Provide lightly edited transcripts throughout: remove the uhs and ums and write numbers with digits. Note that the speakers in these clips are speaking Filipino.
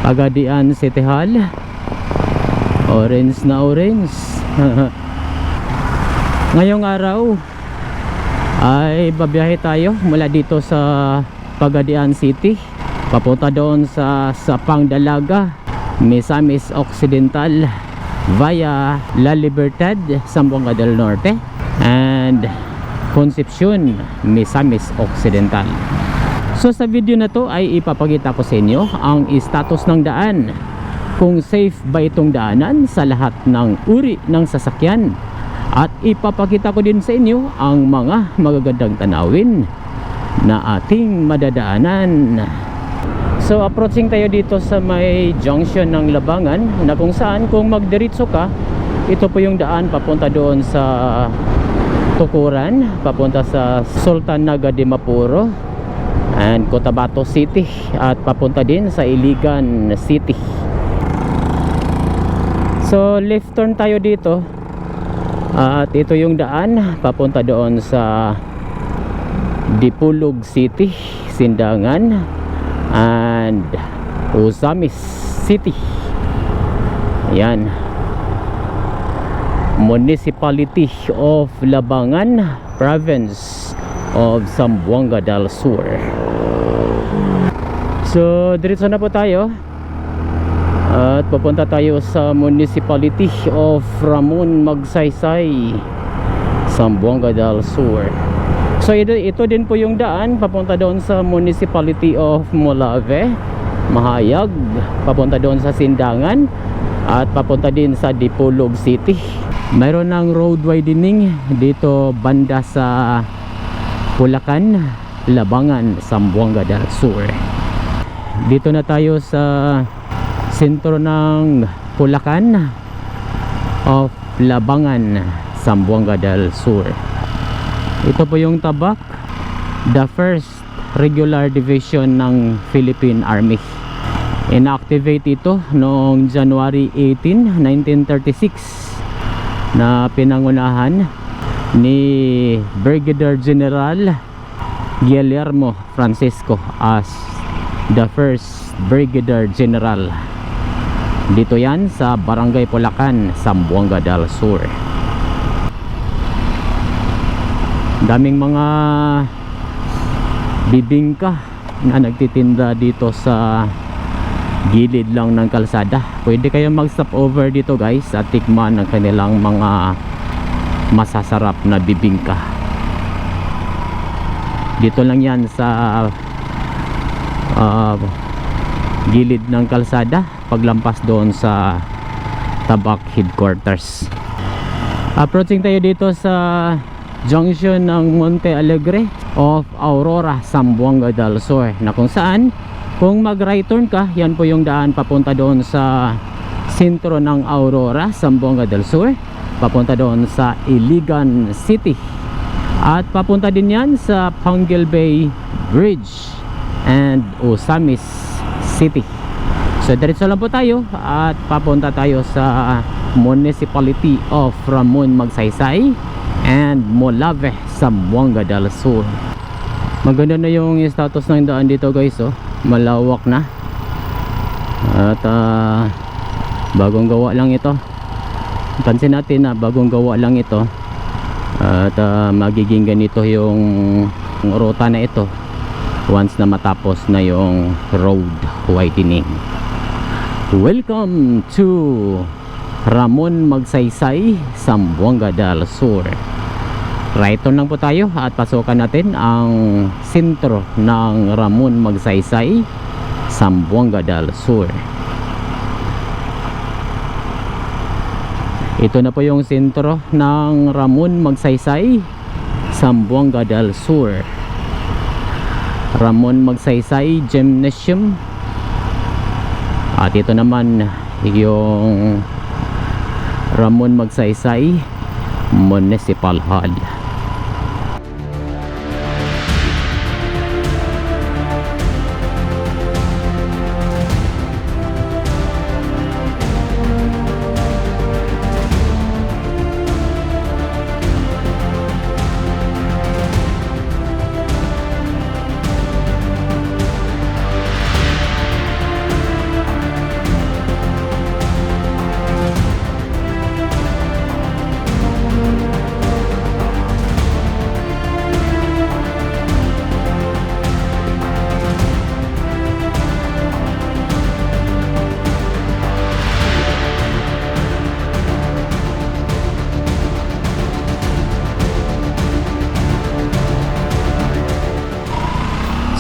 Pagadian City Hall. Orange na orange. Ngayong araw ay babiyahe tayo mula dito sa Pagadian City papunta doon sa Sapang Dalaga, Misamis Occidental via La Libertad, Zamboanga del Norte, and Concepcion, Misamis Occidental. So sa video na to ay ipapakita ko sa inyo ang status ng daan, kung safe ba itong daanan sa lahat ng uri ng sasakyan, at ipapakita ko din sa inyo ang mga magagandang tanawin na ating madadaanan. So approaching tayo dito sa may junction ng Labangan, na kung saan kung magdiretso ka, ito po yung daan papunta doon sa Tukuran, papunta sa Sultan Naga de Mapuro and Cotabato City, at papunta din sa Iligan City. So left turn tayo dito, at ito yung daan papunta doon sa Dipolog City, Sindangan, and Ozamis City. Ayan, Municipality of Labangan, Province of Zamboanga del Sur. So diretso na po tayo at pupunta tayo sa Municipality of Ramon Magsaysay, Zamboanga del Sur. So ito din po yung daan papunta doon sa Municipality of Molave, Mahayag, papunta doon sa Sindangan, at papunta din sa Dipolog City. Mayroon ng road widening dito banda sa Pulacan, Labangan, Zamboanga del Sur. Dito na tayo sa sentro ng Pulacan of Labangan, Zamboanga del Sur. Ito po yung Tabak, the first regular division ng Philippine Army. Inactivate ito noong January 18, 1936 na pinangunahan ni Brigadier General Guillermo Francisco as the first Brigadier General. Dito yan sa Barangay Pulacan, Zamboanga del Sur. Daming mga bibingka na nagtitinda dito sa gilid lang ng kalsada. Pwede kayong mag stop over dito guys at tikman ang kanilang mga masasarap na bibingka. Dito lang yan sa gilid ng kalsada, paglampas doon sa Tabak Headquarters. Approaching tayo dito sa junction ng Monte Alegre of Aurora, Zamboanga del Sur, na kung saan kung mag right turn ka, yan po yung daan papunta doon sa sentro ng Aurora, Zamboanga del Sur, papunta doon sa Iligan City, at papunta din yan sa Panguil Bay Bridge and Ozamis City. So diretso lang po tayo at papunta tayo sa Municipality of Ramon Magsaysay and Molave, Zamboanga del Sur. Maganda na yung status ng daan dito guys, oh. Malawak na at bagong gawa lang ito. Pansin natin na bagong gawa lang ito, at magiging ganito yung ruta na ito once na matapos na yung road widening. Welcome to Ramon Magsaysay, Zamboanga del Sur. Right on lang po tayo at pasukan natin ang sentro ng Ramon Magsaysay, Zamboanga del Sur. Ito na po yung sentro ng Ramon Magsaysay, Zamboanga del Sur. Ramon Magsaysay Gymnasium, at ito naman yung Ramon Magsaysay Municipal Hall.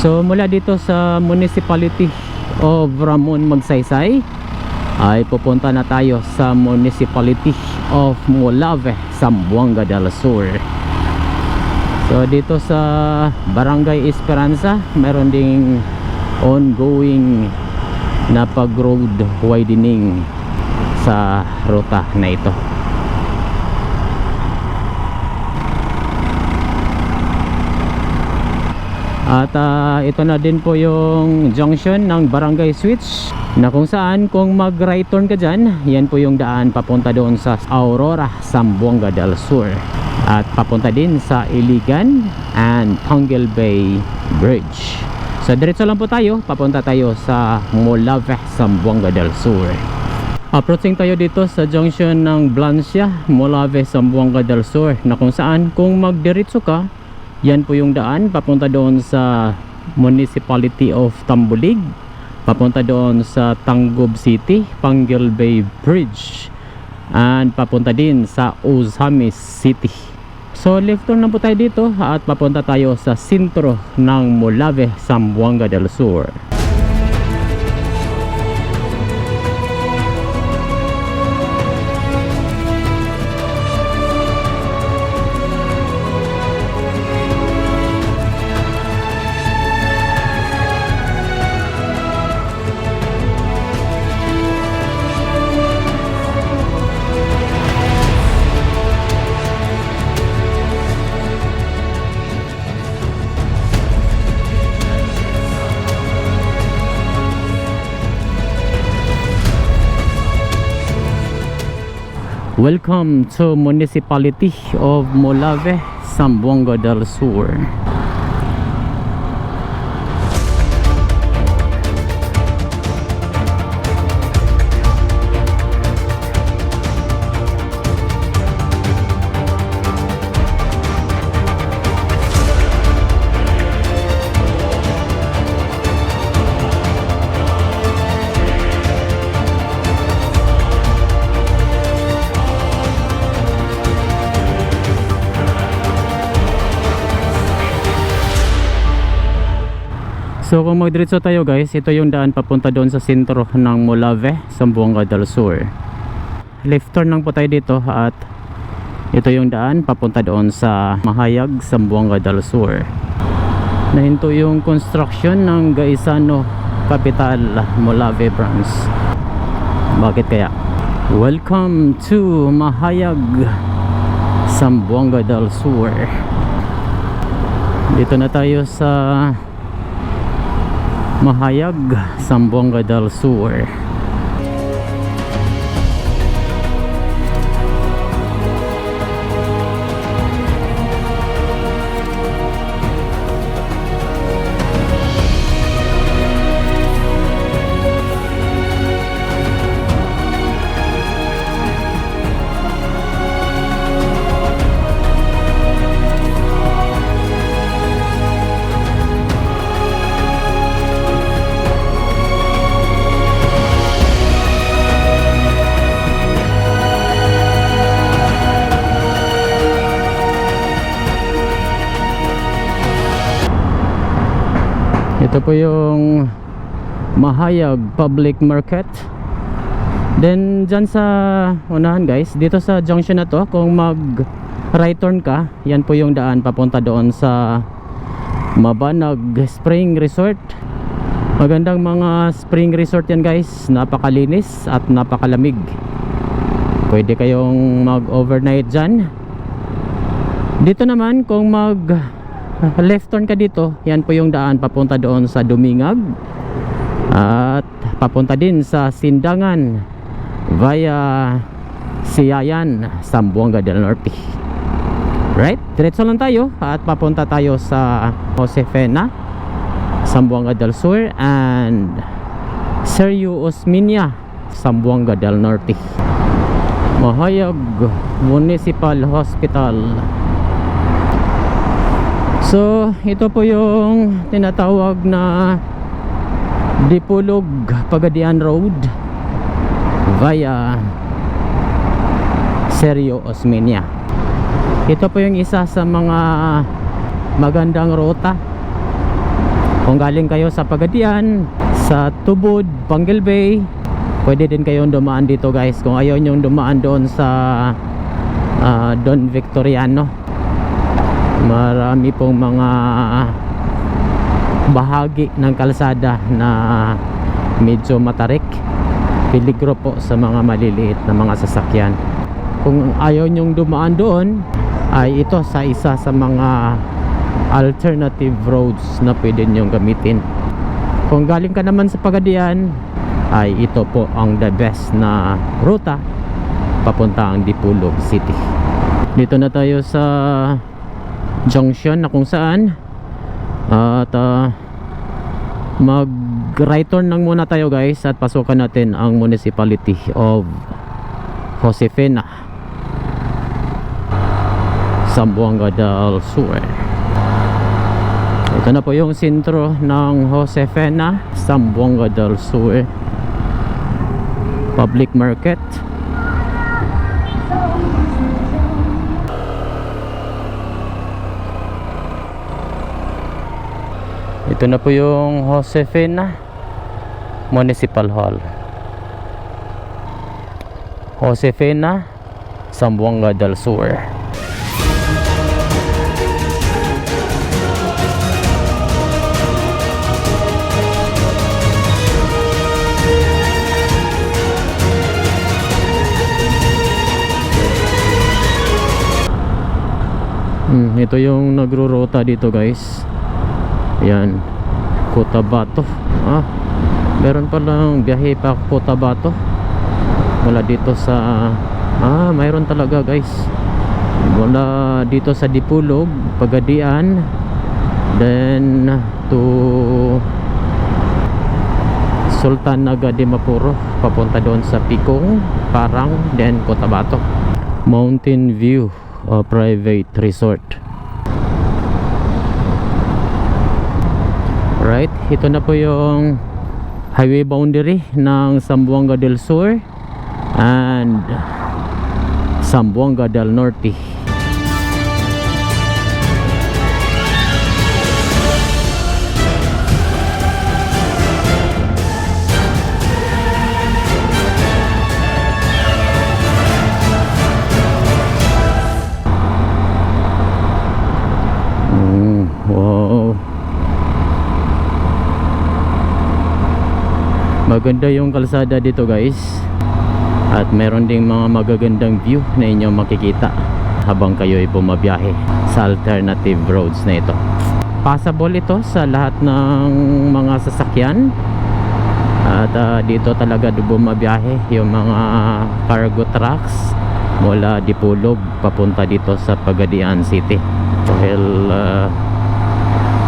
So mula dito sa Municipality of Ramon Magsaysay ay pupunta na tayo sa Municipality of Molave, Zamboanga del Sur. So dito sa Barangay Esperanza meron ding ongoing na pag-road widening sa ruta na ito. At ito na din po yung junction ng Barangay Switch, na kung saan kung mag right turn ka dyan, yan po yung daan papunta doon sa Aurora, Zamboanga del Sur, at papunta din sa Iligan and Tongle Bay Bridge. So diretso lang po tayo, papunta tayo sa Molave, Zamboanga del Sur. Approaching tayo dito sa junction ng Blancia, Molave, Zamboanga del Sur, na kung saan kung magdiretso ka, yan po yung daan papunta doon sa Municipality of Tambulig, papunta doon sa Tangub City, Tongle Bay Bridge, and papunta din sa Ozamis City. So left turn na po tayo dito at papunta tayo sa sentro ng Molave, Zamboanga del Sur. Welcome to Municipality of Molave, Zamboanga del Sur. So kung magdiretso tayo guys, ito yung daan papunta doon sa sentro ng Molave, Zamboanga del Sur. Left turn lang po tayo dito at ito yung daan papunta doon sa Mahayag, Zamboanga del Sur. Nahinto yung construction ng Gaisano Capital Molave branch. Bakit kaya? Welcome to Mahayag, Zamboanga del Sur. Dito na tayo sa Mahayag, Zamboanga del Sur. Ito po yung Mahayag Public Market. Then dyan sa unahan guys, dito sa junction na to, kung mag right turn ka, yan po yung daan papunta doon sa Mabanag Spring Resort. Magandang mga spring resort yan guys, napakalinis at napakalamig. Pwede kayong mag overnight dyan. Dito naman kung mag left turn ka dito, yan po yung daan papunta doon sa Dumingag at papunta din sa Sindangan via Siayan, Zamboanga del Norte. Right, diretso lang tayo at papunta tayo sa Josefina, Zamboanga del Sur, and Sergio Osmeña, Zamboanga del Norte. Mahayag Municipal Hospital. So ito po yung tinatawag na Dipolog Pagadian Road via Sergio Osmeña. Ito po yung isa sa mga magandang ruta Kung galing kayo sa Pagadian, sa Tubod, Panguil Bay, pwede din kayong dumaan dito guys. Kung ayaw nyong dumaan doon sa Don Victoriano, marami pong mga bahagi ng kalsada na medyo matarik, peligro po sa mga maliliit na mga sasakyan. Kung ayaw nyong dumaan doon, ay ito sa isa sa mga alternative roads na pwede nyong gamitin. Kung galing ka naman sa Pagadian, ay ito po ang the best na ruta papunta ang Dipolog City. Dito na tayo sa junction na kung saan at mag right turn lang muna tayo guys at pasukan natin ang municipality of Josefina, Zamboanga del Sur. Ito na po yung sentro ng Josefina, Zamboanga del Sur Public Market. Ito na po yung Josefina Municipal Hall. Josefina, Zamboanga del Sur. Ito yung nagro-rota dito guys. Yan, Cotabato. Meron palang biyahe pa Cotabato mula dito sa mayroon talaga guys, mula dito sa Dipolog, Pagadian, then to Sultan Naga de Mapuro, papunta doon sa Picong, Parang, then Cotabato. Mountain View Private Resort. Right, ito na po yung highway boundary ng Zamboanga del Sur and Zamboanga del Norte. Wow, maganda yung kalsada dito guys, at meron ding mga magagandang view na inyong makikita habang kayo ay bumabiyahe sa alternative roads na ito. Passable ito sa lahat ng mga sasakyan, at dito talaga bumabiyahe yung mga cargo trucks mula Dipolog papunta dito sa Pagadian City. Dahil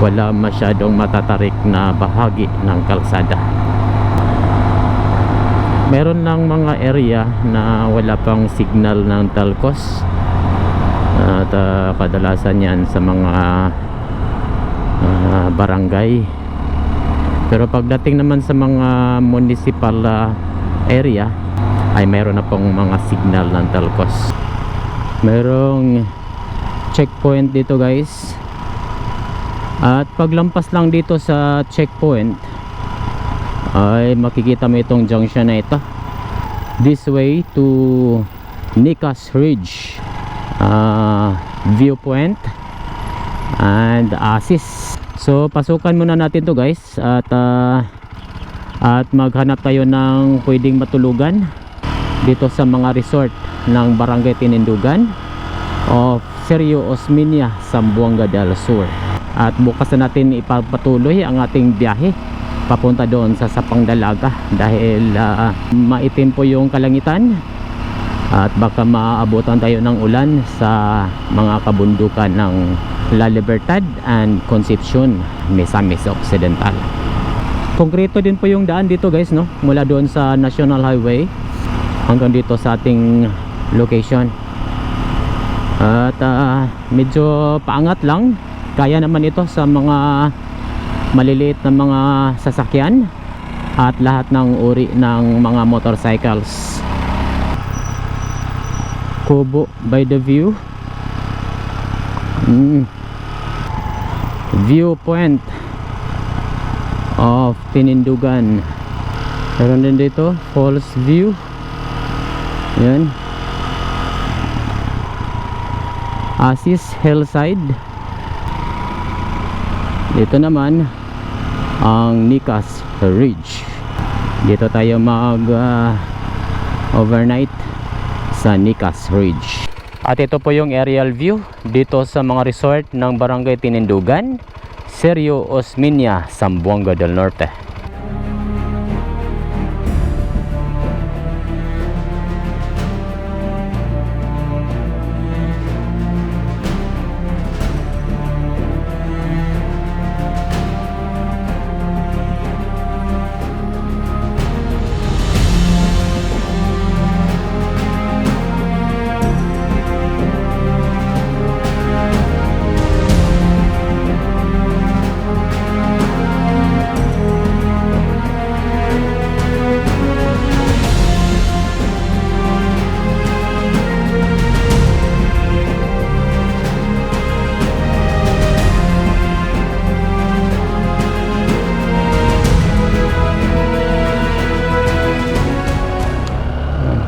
wala masyadong matatarik na bahagi ng kalsada. Meron lang mga area na wala pang signal ng Telcos, at kadalasan yan sa mga barangay. Pero pagdating naman sa mga municipal area, ay meron na pong mga signal ng Telcos. Merong checkpoint dito guys, at paglampas lang dito sa checkpoint ay makikita mo itong junction na ito. This way to Nicas Ridge Viewpoint and Asis. So pasukan muna natin to guys, at maghanap tayo ng pwedeng matulugan dito sa mga resort ng Barangay Tinindugan of Sergio Osmeña, Zamboanga del Sur. At bukas na natin ipapatuloy ang ating biyahe papunta doon sa Sapang-Dalaga, dahil maitim po yung kalangitan at baka maabutan tayo ng ulan sa mga kabundukan ng La Libertad and Concepcion, Misamis Occidental. Konkreto din po yung daan dito guys, no? Mula doon sa National Highway hanggang dito sa ating location. At medyo paangat lang, kaya naman ito sa mga maliliit na mga sasakyan at lahat ng uri ng mga motorcycles. Kubo by the View Viewpoint of Tinindugan. Meron din dito Falls View. Yan, Asis Hillside. Dito naman ang Nicas Ridge. Dito tayo mag overnight sa Nicas Ridge. At ito po yung aerial view dito sa mga resort ng Barangay Tinindugan, Sergio Osmeña, Zamboanga del Norte.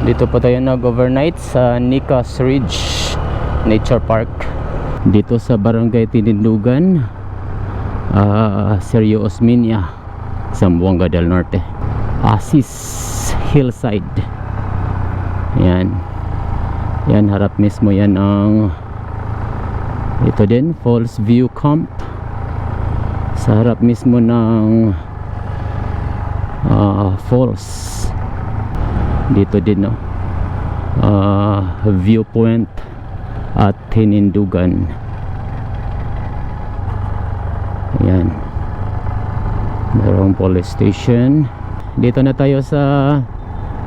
Dito po tayo nag-overnight sa Nicas Ridge Nature Park. Dito sa Barangay Tinindugan, Sergio Osmeña, Zamboanga del Norte. Asis Hillside. Yan. Yan, harap mismo yan ang ito din, Falls View Camp. Sa harap mismo ng falls. Dito din, no, viewpoint at Tinindugan. Ayan, merong police station. Dito na tayo sa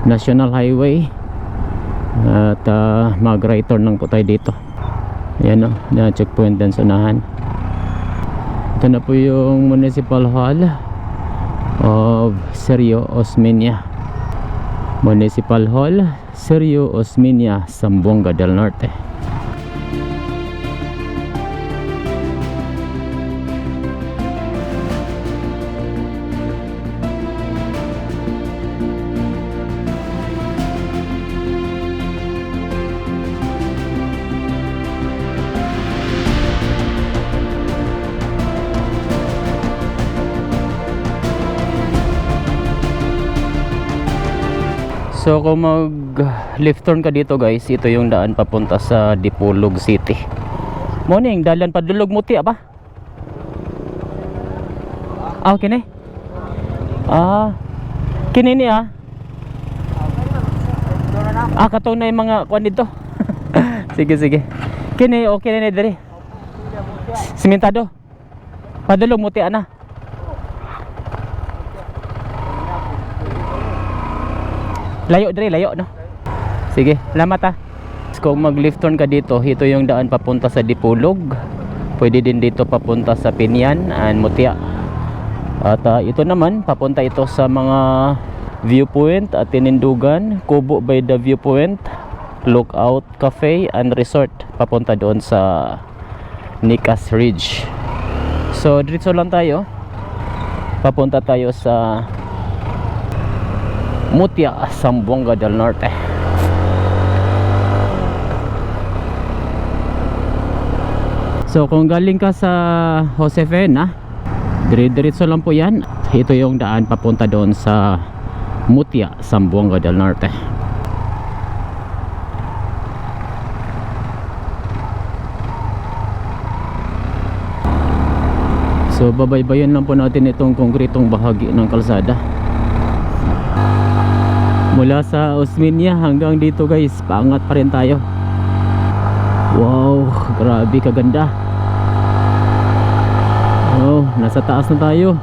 National Highway at mag right turn lang po tayo dito. Ayan, no, na checkpoint din sa unahan. Ito na po yung Municipal Hall of Sergio Osmeña. Municipal Hall, Sergio Osmeña, Zamboanga del Norte. So kung mag left turn ka dito guys, ito yung daan papunta sa Dipolog City. Morning, dalan padulog muti ba? Okay ni? Kini ni katunay mga kuan dito. Sige sige. Kini okay ni diri. Simentado. Padulog muti ana. Layo dire, layo no. Sige, salamat Kung mag left turn ka dito, ito yung daan papunta sa Dipolog. Pwede din dito papunta sa Pinyan and Mutia. At ito naman papunta ito sa mga viewpoint at Tinindugan, Kubo by the Viewpoint, Lookout Cafe and Resort. Papunta doon sa Nicas Ridge. So diretso lang tayo. Papunta tayo sa Mutia, Zamboanga del Norte. So kung galing ka sa Josefina, dire-diretso lang po yan. Ito yung daan papunta doon sa Mutia, Zamboanga del Norte. So babaybayan lang po natin itong konkretong bahagi ng kalsada. Mula sa Osmeña hanggang dito guys, paangat pa rin tayo. Wow, grabe kaganda. Oh, nasa taas na tayo.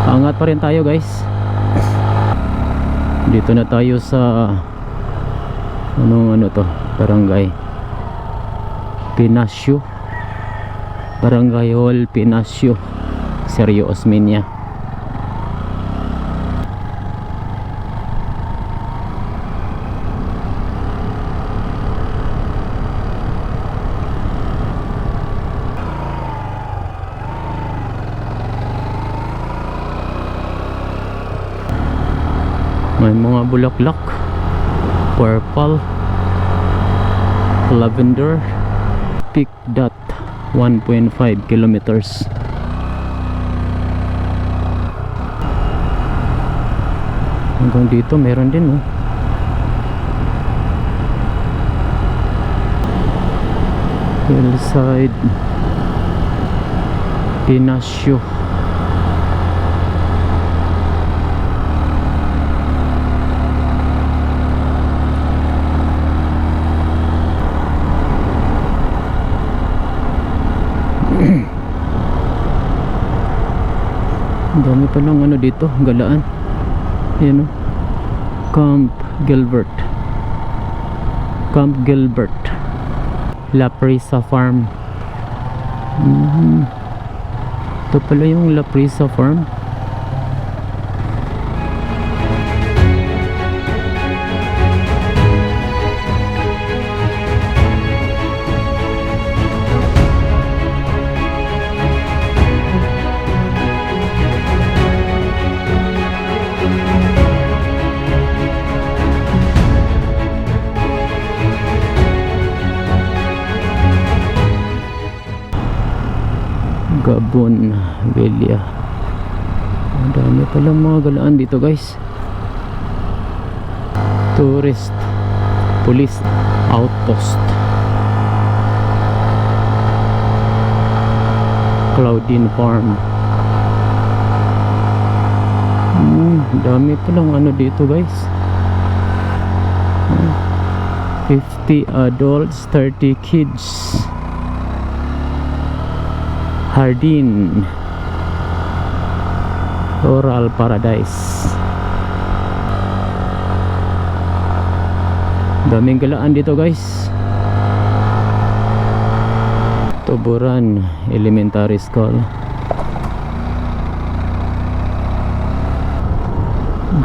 Paangat pa rin tayo guys. Dito na tayo sa ano to, Barangay Pinasyo. Barangay Hall Pinasyo, Sergio Osmeña. May mga bulaklak, purple, lavender. Peak dot 1.5 kilometers. Hanggang dito meron din, oh. Hillside Pinasyo. Ang dami pa lang ano dito, galaan. Ayan, oh. Camp Gilbert. Camp Gilbert. La Prisa Farm. Ito pala yung La Prisa Farm. Gabon Villa. Ang dami palang mga galaan dito, guys. Tourist Police Outpost. Claudine Farm. Dami palang ano dito, guys. 50 adults, 30 kids. Hardin Floral Paradise. Daming galaan dito, guys. Tuburan Elementary School.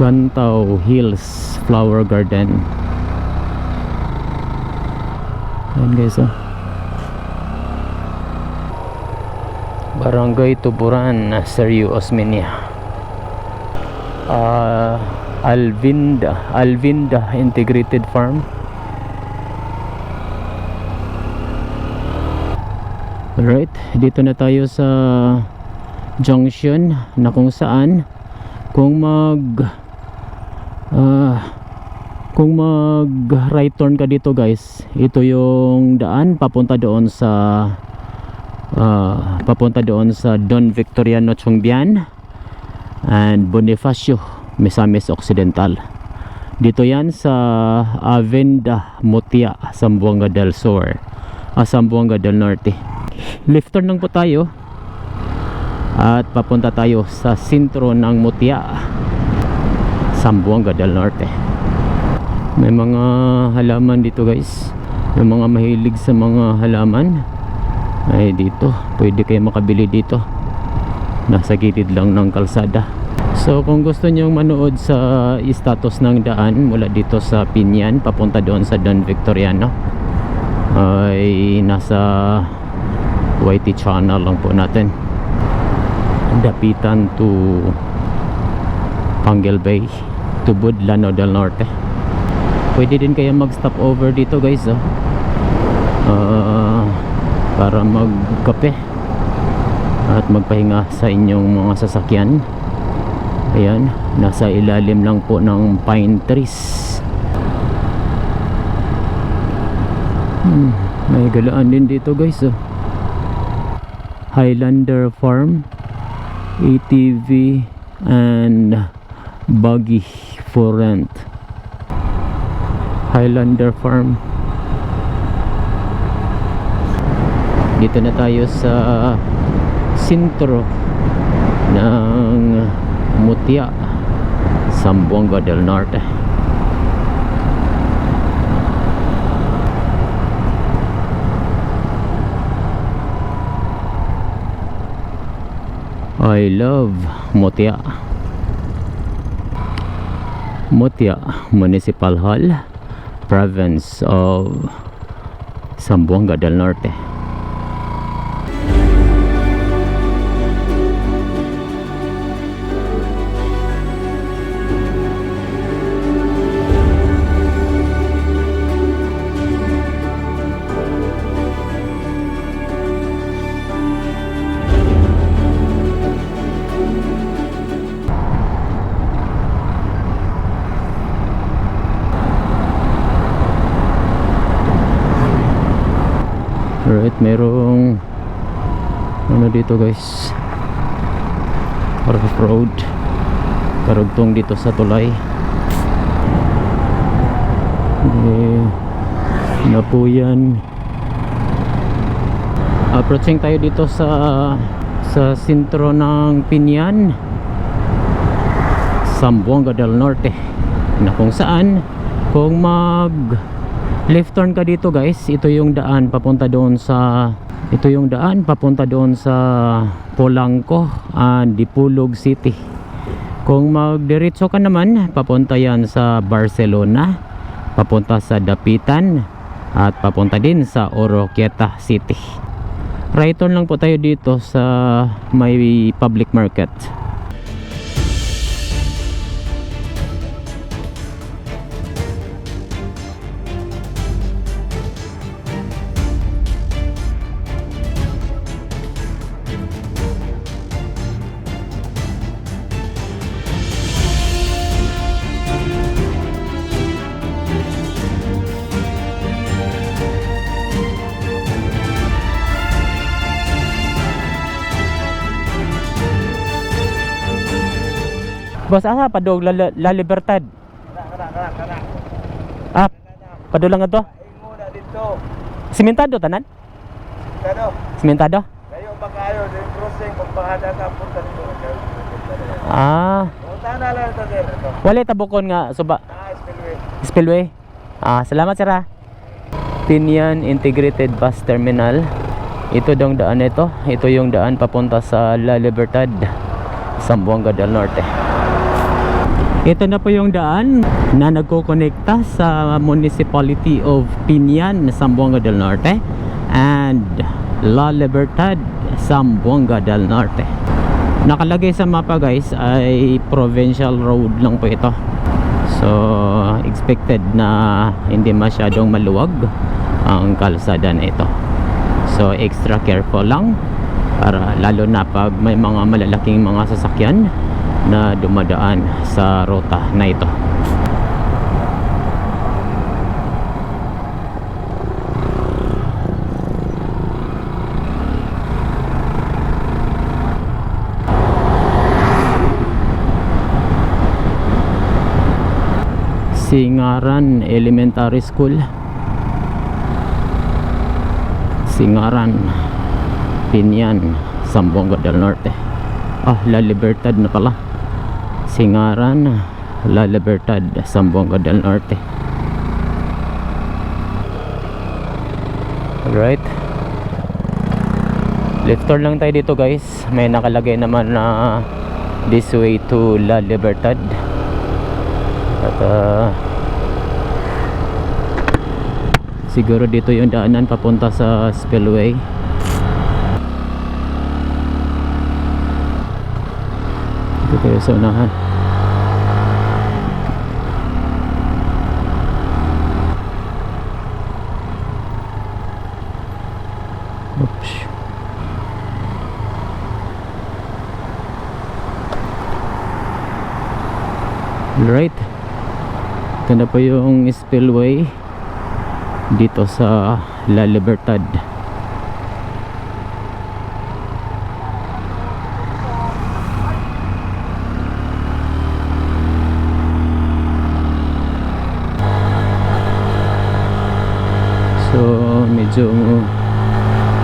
Gantao Hills Flower Garden. Ayan, guys, oh. Barangay Tuburan, Sergio Osmeña. Alvinda Integrated Farm. Alright, dito na tayo sa junction na kung saan kung mag right turn ka dito, guys, ito yung daan papunta doon sa Don Victoriano Chongbian and Bonifacio Misamis Occidental. Dito yan sa Avenida Mutia, Zamboanga del Sur, Zamboanga del Norte. Left turn lang po tayo at papunta tayo sa sentro ng Mutia, Zamboanga del Norte. May mga halaman dito, guys. Yung mga mahilig sa mga halaman ay dito, pwede kayo makabili dito. Nasa gilid lang ng kalsada. So kung gusto nyo manood sa status ng daan mula dito sa Pinyan papunta doon sa Don Victoriano, ay nasa YT channel lang po natin. Dapitan to Panguil Bay, Tubod, Lanao del Norte. Pwede din kayo mag stop over dito, guys, oh. Para magkape at magpahinga sa inyong mga sasakyan. Ayan, nasa ilalim lang po ng pine trees. May galaan din dito, guys, oh. Highlander Farm, ATV and buggy for rent. Highlander Farm. Dito na tayo sa sentro ng Mutia, Zamboanga del Norte. I love Mutia. Mutia Municipal Hall, Province of Zamboanga del Norte. merong ano dito guys, rough road, karugtong dito sa tulay. Napuyan. Approaching tayo dito sa sentro ng Pinyan, Zamboanga del Norte, na kung saan kung mag left turn ka dito guys, ito yung daan papunta doon sa Polanco and Dipolog City. Kung magdiretso ka naman, papunta yan sa Barcelona, papunta sa Dapitan, at papunta din sa Oroquieta City. Right turn lang po tayo dito sa may public market. Boss, asa padog La Libertad? Kana. Ah, padog lang ato? Ingo na dito. Simentado tanan? Kano? Simentado? Kayo ba kayo din crossing pagpahada ka punta dito. Ah, Punta na lang ito sir. Ito. wala tabukon nga suba. Spillway. Spillway. Ah, salamat sir ah. Pinyan Integrated Bus Terminal. Ito dong daan ito. Ito yung daan papunta sa La Libertad, Zamboanga del Norte. Ito na po yung daan na nagkokonekta sa Municipality of Pinyan, Zamboanga del Norte, and La Libertad, Zamboanga del Norte. Nakalagay sa mapa guys ay provincial road lang po ito. So expected na hindi masyadong maluwag ang kalsada na ito. So extra careful lang, para lalo na pag may mga malalaking mga sasakyan na dumadaan sa ruta na ito. Singaran Elementary School, Singaran, Pinyan, Zamboanga del Norte. Ah, La Libertad na pala. Singaran, La Libertad, Zamboanga del Norte. Alright, left turn lang tayo dito guys. May nakalagay naman na this way to La Libertad. At siguro dito yung daanan papunta sa Spillway. Dito tayo sa unahan. Oops. Alright, ito na po yung Spillway dito sa La Libertad. So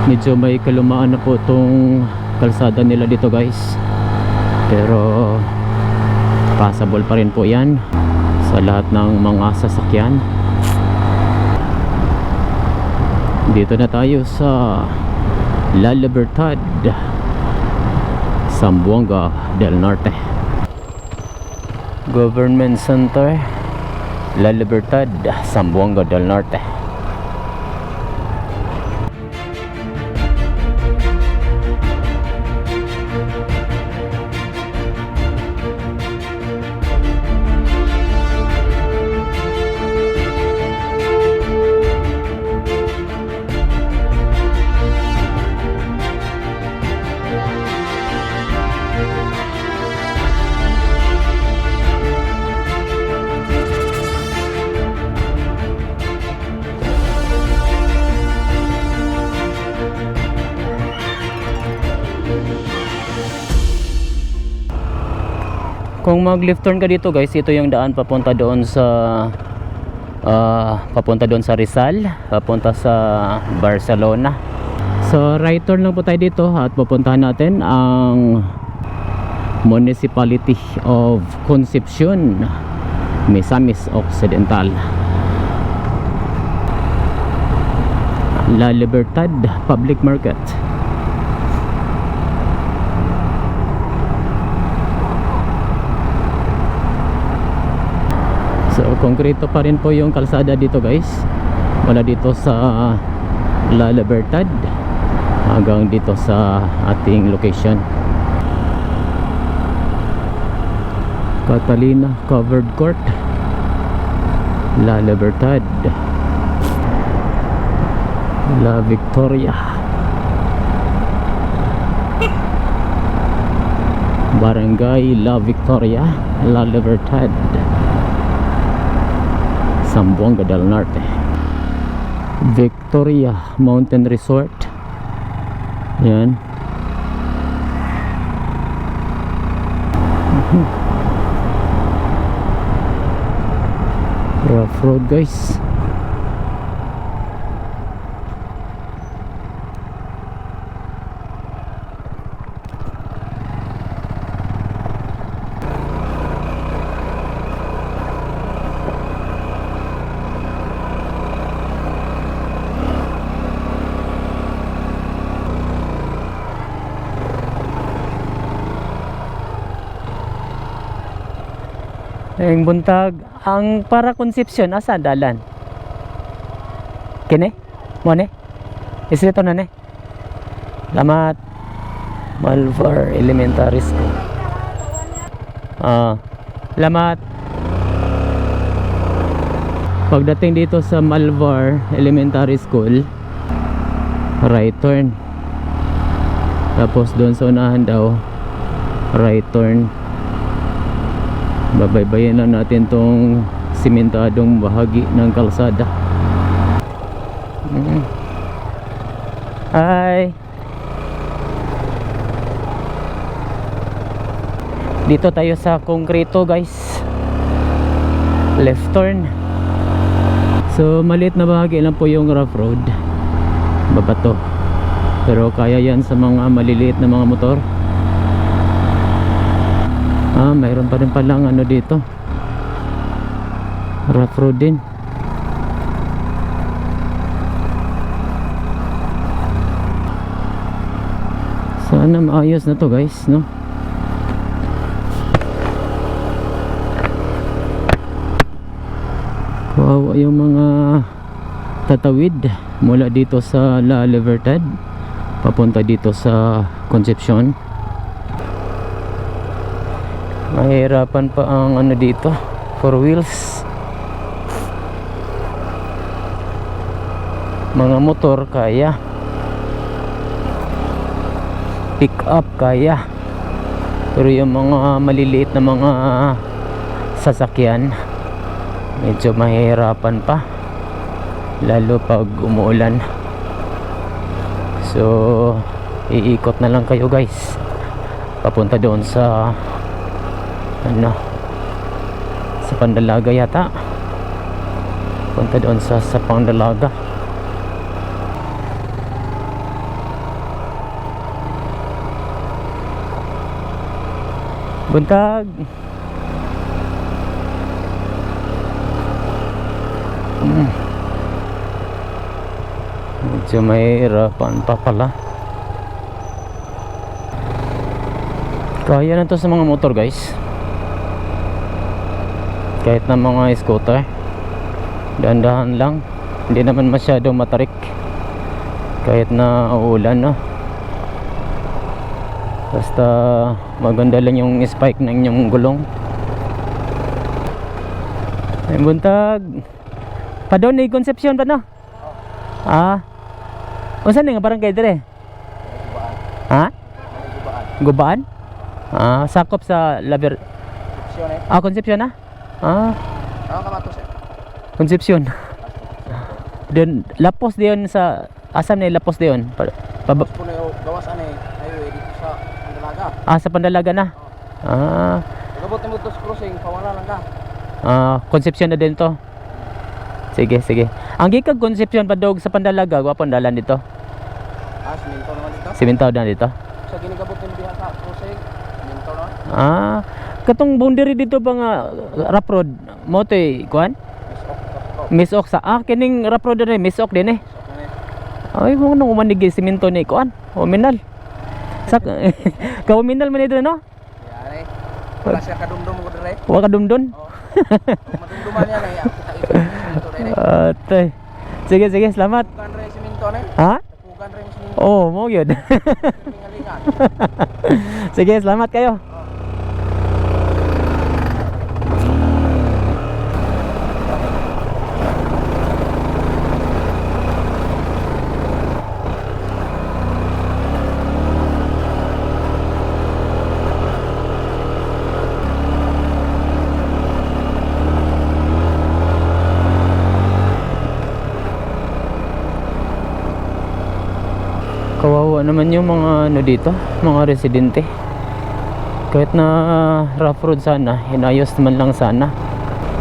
medyo may kalumaan na po itong kalsada nila dito guys, pero passable pa rin po yan sa lahat ng mga sasakyan. Dito na tayo sa La Libertad, Zamboanga del Norte. Government Center, La Libertad, Zamboanga del Norte. Kung mag left turn ka dito guys, ito yung daan papunta doon sa Rizal, papunta sa Barcelona. So right turn lang po tayo dito at pupuntahan natin ang Municipality of Concepcion, Misamis Occidental, La Libertad Public Market. So konkreto pa rin po yung kalsada dito guys, wala dito sa La Libertad hanggang dito sa ating location, Catalina Covered Court, La Libertad, La Victoria, Barangay La Victoria, La Libertad, Zamboanga del Norte, Victoria Mountain Resort. Yan. Rough road guys. Ang buntag, ang para Concepcion asa dalan? Kini? Mo ni? Isito na ni. Lamat Malvar Elementary School. Lamat. Pagdating dito sa Malvar Elementary School, right turn. Tapos doon sa unahan daw, right turn. Babaybayin na natin tong simentadong bahagi ng kalsada. Hi. Dito tayo sa konkreto guys, left turn. So maliit na bahagi lang po yung rough road, babato, pero kaya yan sa mga maliliit na mga motor. Mayroon pa rin palang ano dito, rough road din. Sana maayos na to guys, no? Kawawa yung mga tatawid mula dito sa La Libertad papunta dito sa Concepcion. Mahirapan pa ang ano dito, 4 wheels. Mga motor kaya, pick up kaya, pero yung mga maliliit na mga sasakyan medyo mahirapan pa, lalo pag umuulan. So iikot na lang kayo guys papunta doon sa ano, sa Pandalaga yata. Punta doon sa Pandalaga. Buntag. Medyo mahirapan pa pala. Kaya na to sa mga motor guys, kahit na mga scooter, dahan-dahan lang, hindi naman masyadong matarik kahit na uulan, no? Basta maganda lang yung spike ng inyong gulong. Ay buntag pa doon ni Concepcion ba, no? O saan nga barangay dire? Gubaan? Sakop sa Concepcion na? Concepcion. Doon lapos diyon sa asam ni lapos diyon. Gawas ani highway dito sa Pandalaga. Sa Pandalaga na. Gabot mo to crossing, pawala lang ka. Concepcion na din to. Sige, sige. Ang gikag Concepcion padog sa Pandalaga, wapon dalan dito. Siminto naman dito. Simintaw na dito. Sa ginigabot mo diha sa crossing, siminto na. Katong boundary dito ba nga rough road mo to kuan? Misok sa kining rough road din misok din eh. Ay mo nang umanig siminto ni kuan. Hominal. Sa kauminal man dito no? Yari. Wala siya kadumdum ko dire. Wa ka dumdon. Madumduman niya na iya. Siminto dire. Atay. Sige sige, salamat. Kugan re siminto na. Ha? Kugan re siminto. Oh, mo gyud. Lingalingan. Sige, salamat kayo. Kawawa naman yung mga ano dito, mga residente. Kahit na rough road sana, inayos man lang sana.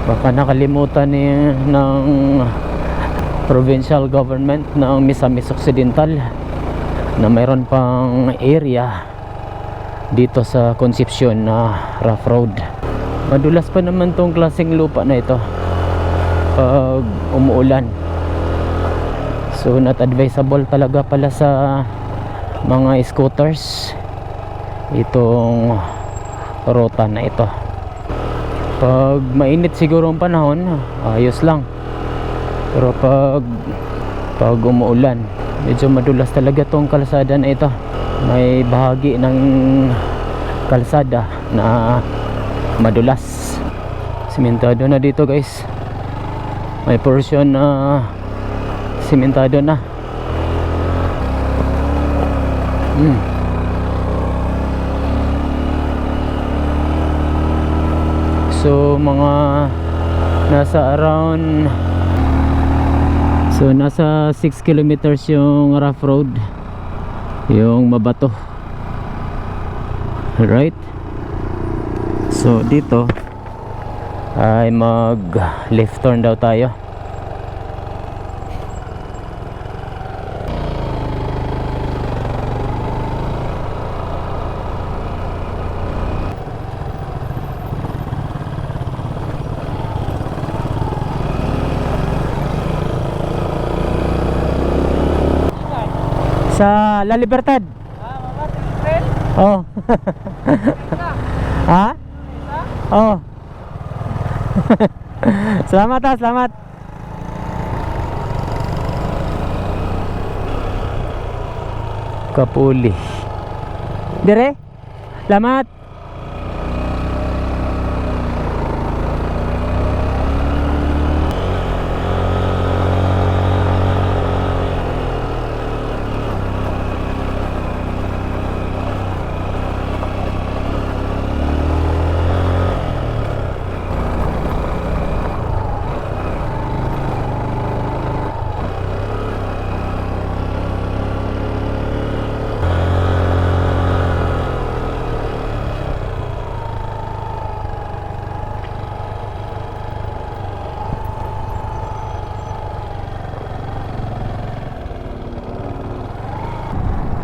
Baka nakalimutan ng provincial government ng Misamis Occidental na mayroon pang area dito sa Concepcion na rough road. Madulas pa naman tong klaseng lupa na ito pag umuulan. So not advisable talaga pala sa mga scooters itong ruta na ito. Pag mainit siguro ang panahon, ayos lang. Pero pag umuulan, medyo madulas talaga tong kalsada na ito. May bahagi ng kalsada na madulas. Simentado na dito guys. May portion na simentado na. So mga nasa 6 kilometers yung rough road, yung mabato. Right? So dito ay mag left turn daw tayo. Sa La Libertad. Oh. Ha? Oh. Selamat ha, selamat. Kapuli. Dire? Selamat.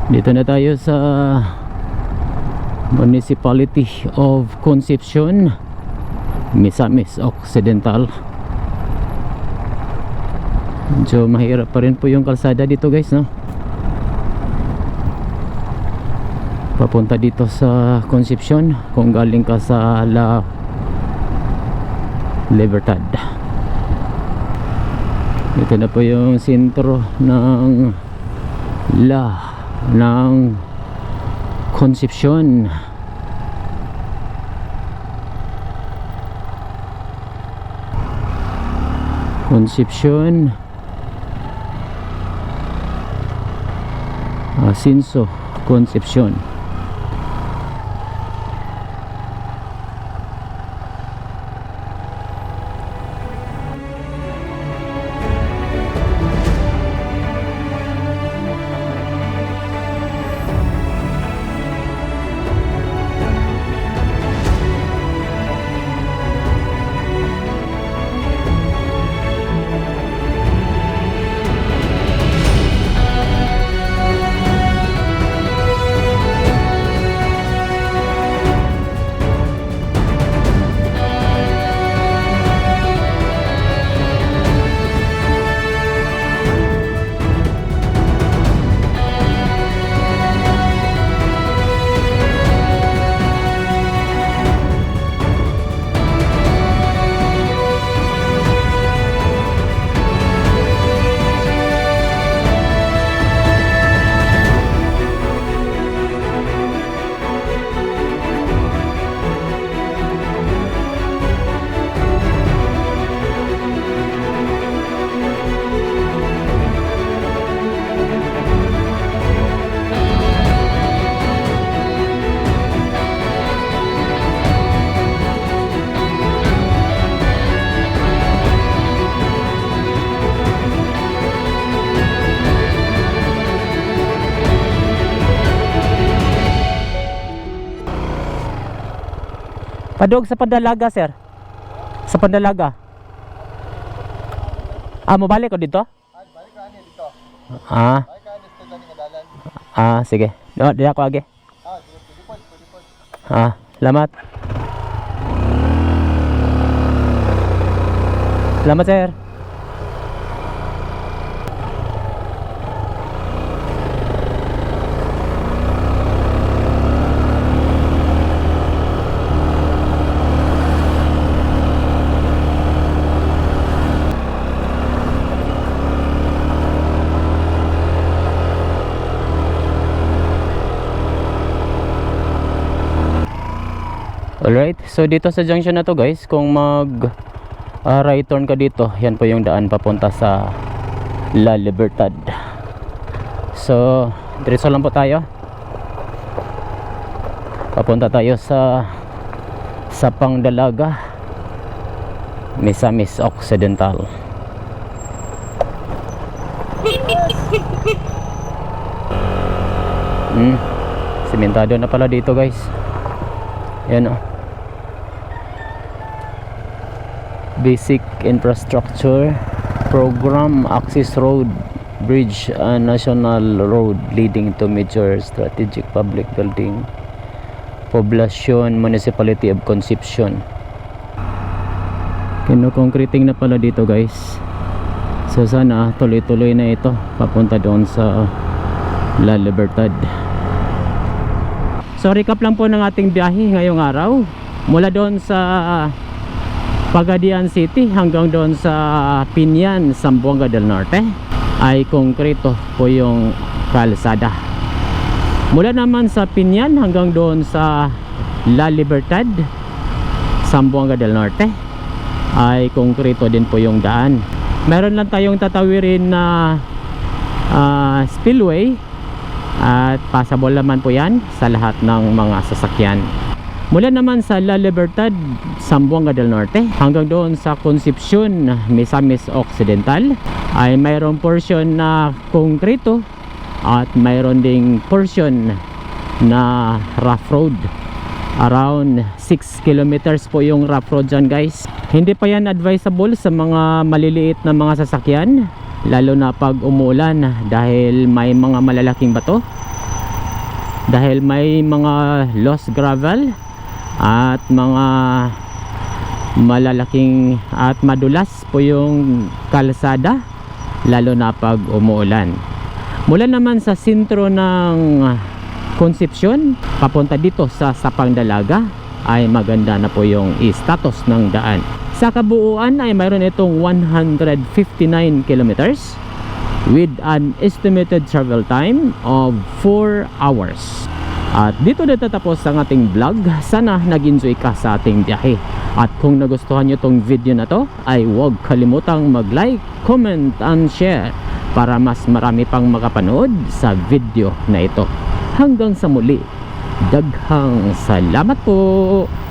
Dito na tayo sa Municipality of Concepcion, Misamis Occidental. Medyo mahirap pa rin po yung kalsada dito guys, no? Papunta dito sa Concepcion kung galing ka sa La Libertad. Ito na po yung sentro ng Concepcion. Concepcion Asinso Concepcion. Padog sa Pandalaga, sir. Sa Pandalaga. Mabalik ko dito? Balik ka niya dito. Ah, Balik ka niya dito nga dalan. sige. Di ako agi. Pwede. Salamat. Salamat, sir. Alright, so dito sa junction na to guys, kung mag right turn ka dito, yan po yung daan papunta sa La Libertad. So, diretso lang po tayo. Papunta tayo sa Pangdalaga, Misamis Occidental. Simentado na pala dito guys. Yan o. Basic Infrastructure Program, Access Road, Bridge, National Road leading to major strategic public building, Poblacion, Municipality of Concepcion. Kino-concreting na pala dito guys. So sana tuloy-tuloy na ito papunta doon sa La Libertad. So recap lang po ng ating biyahe ngayong araw. Mula doon sa Pagadian City hanggang doon sa Pinyan, Zamboanga del Norte ay konkreto po yung kalsada. Mula naman sa Pinyan hanggang doon sa La Libertad, Zamboanga del Norte ay konkreto din po yung daan. Meron lang tayong tatawirin na spillway at passable naman po yan sa lahat ng mga sasakyan. Mula naman sa La Libertad, Zamboanga del Norte hanggang doon sa Concepcion, Misamis Occidental ay mayroong portion na konkreto at mayroon ding portion na rough road. Around 6 kilometers po yung rough road dyan guys. Hindi pa yan advisable sa mga maliliit na mga sasakyan, lalo na pag umuulan dahil may mga malalaking bato, dahil may mga loose gravel at mga malalaking at madulas po yung kalsada, lalo na pag umuulan. Mula naman sa sentro ng Concepcion papunta dito sa Pangdalaga ay maganda na po yung status ng daan. Sa kabuuan ay mayroon itong 159 kilometers with an estimated travel time of 4 hours. At dito na tatapos ang ating vlog. Sana nag-enjoy ka sa ating biyahe. At kung nagustuhan nyo tong video na to ay huwag kalimutang mag-like, comment, and share para mas marami pang makapanood sa video na ito. Hanggang sa muli, daghang salamat po!